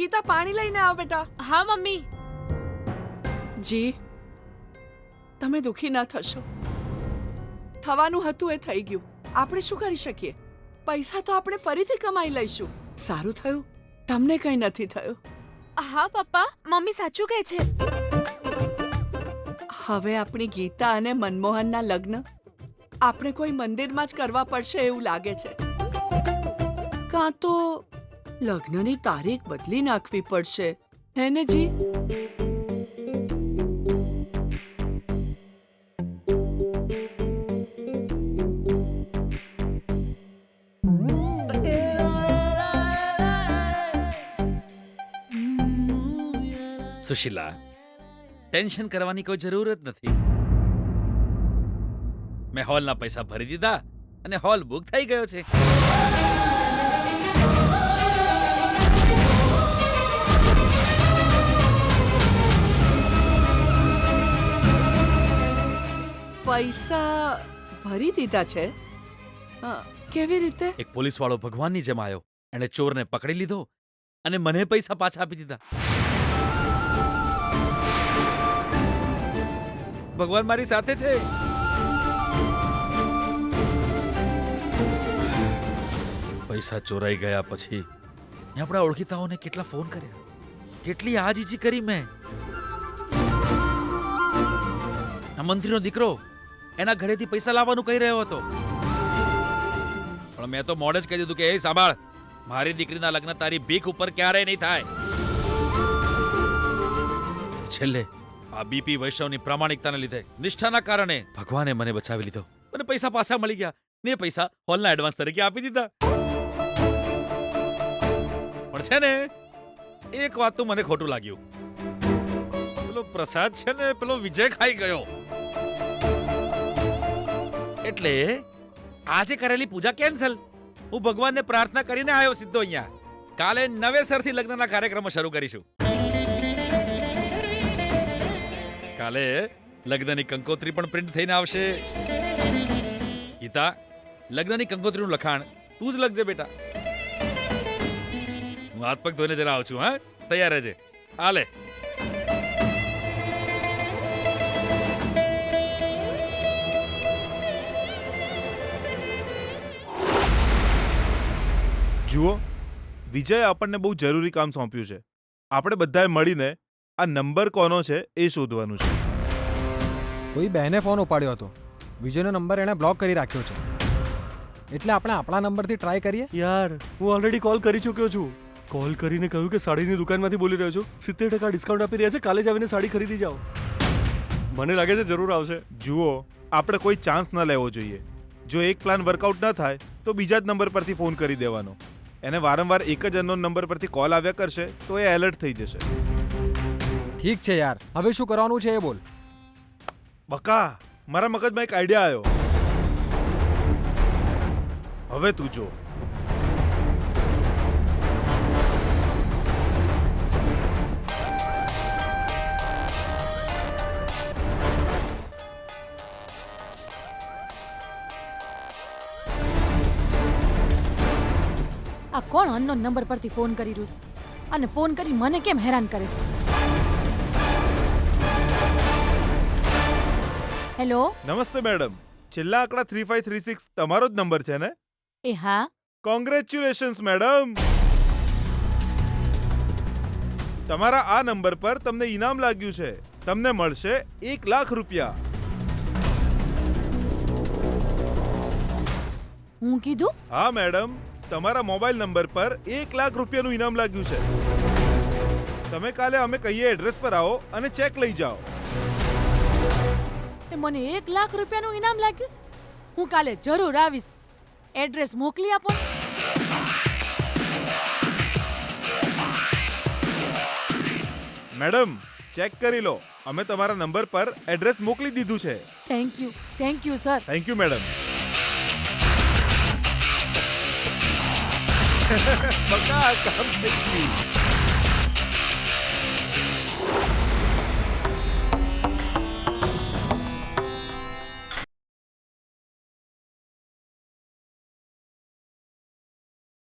ગીતા પાણી લઈને આવ બેટા. હા મમ્મી. જી, તમે દુખી ના થશો. થવાનું હતું એ થઈ ગયું. આપણે શું કરી શકીએ? પૈસા તો આપણે ફરીથી કમાઈ લઈશું. સારું થયું, તમને કંઈ નથી થયું. હા પપ્પા, મમ્મી સાચું કહે છે. હવે આપણી ગીતા અને મનમોહનના લગ્ન આપણે કોઈ મંદિરમાં જ કરવા પડશે એવું લાગે છે. કાં તો લગ્નની તારીખ બદલી નાખવી પડશે, હે ને જી? સુશીલા, ટેન્શન કરવાની કોઈ જરૂર જ નથી. મેં હોલના પૈસા ભરી દીધા અને હોલ બુક થઈ ગયો છે. પૈસા ભરી દીધા છે? કેવી રીતે? એક પોલીસ વાળો ભગવાનની જેમ આવ્યો. એણે ચોરને પકડી લીધો અને મને પૈસા પાછા આપી દીધા. ભગવાન મારી સાથે છે. પૈસા ચોરાઈ ગયા પછી આપણા ઓળખીતાઓને કેટલા ફોન કર્યા, કેટલી આજીજી કરી મેં. આ મંત્રીનો દીકરો એના ઘરેથી પૈસા લાવવાનું કહી રહ્યો હતો, પણ મેં તો મોડે જ કહી દીધું કે એ સાંભળ, મારી દીકરીના લગ્ન તારી ભીખ ઉપર ક્યારેય નહીં થાય. છેલ્લે આ બીપી વૈષ્ણવની પ્રામાણિકતાને લીધે, નિષ્ઠાના કારણે ભગવાને મને બચાવી લીધો. મને પૈસા પાછા મળી ગયા ને પૈસા હોલના એડવાન્સ તરીકે આપી દીધા. પણ છે ને, એક વાતનું મને ખોટું લાગ્યું. પેલો પ્રસાદ છે ને, પેલો વિજય ખાઈ ગયો. એટલે આજે કરેલી પૂજા કેન્સલ. હું ભગવાનને પ્રાર્થના કરીને આવ્યો સીધો અહીંયા. કાલે નવેસરથી લગ્નના કાર્યક્રમો શરૂ કરીશું. કાલે લગ્નની કંકોત્રી પણ પ્રિન્ટ થઈને આવશે. ગીતા, લગ્નની કંકોત્રીનું લખાણ તું જ લખજે બેટા. હું હાથ પગ ધોઈને જરા આવું છું. હા, તૈયાર રહેજે. હાલે. જુઓ, વિજય આપણને બહુ જરૂરી કામ સોંપ્યું છે. આપણે બધાએ મળીને આ નંબર કોનો છે એ શોધવાનું છે. કોઈ બહેને ફોન ઉપાડ્યો હતો. વિજયનો નંબર એણે બ્લોક કરી રાખ્યો છે. એટલે આપણે આપણા નંબરથી ટ્રાય કરીએ. યાર, હું ઓલરેડી કોલ કરી ચૂક્યો છું. કોલ કરીને કહ્યું કે સાડીની દુકાનમાંથી બોલી રહ્યો છું. 70% ડિસ્કાઉન્ટ આપી રહ્યા છે. કાલે જ આવીને સાડી ખરીદી જાઓ. મને લાગે છે જરૂર આવશે. જુઓ, આપણે કોઈ ચાન્સ ન લેવો જોઈએ. જો એક પ્લાન વર્કઆઉટ ન થાય તો બીજા જ નંબર પરથી ફોન કરી દેવાનો. એને વારંવાર એક જ અનનોન નંબર પરથી કોલ આવ્યા કરશે તો એ એલર્ટ થઈ જશે. ઠીક છે યાર, હવે શું કરવાનું છે એ બોલ. બકા, મારા મગજમાં એક આઈડિયા આવ્યો. હવે તું જો. આ કોણ અનનોન નંબર પરથી ફોન કરી રહ્યું છે અને ફોન કરી મને કેમ હેરાન કરે છે? હેલો. નમસ્તે મેડમ. છેલ્લા આંકડા 3536 તમારો જ નંબર છે ને? એ હા. Congratulations madam. તમારા આ નંબર પર તમને ઇનામ લાગ્યું છે. તમને મળશે 1 લાખ રૂપિયા. હું કીધું? હા મેડમ, તમારા મોબાઈલ નંબર પર 1 લાખ રૂપિયાનું ઇનામ લાગ્યું છે. તમે કાલે અમે કહીએ એડ્રેસ પર આવો અને ચેક લઈ જાઓ. મને 1 લાખ રૂપિયાનું ઇનામ લાગ્યું છે. હું કાલે જરૂર આવીશ. એડ્રેસ મોકલી આપો. મેડમ, ચેક કરી લો. અમે તમારા નંબર પર એડ્રેસ મોકલી દીધું છે. Thank you sir. Thank you madam. બકા, કામ થઈ ગયું.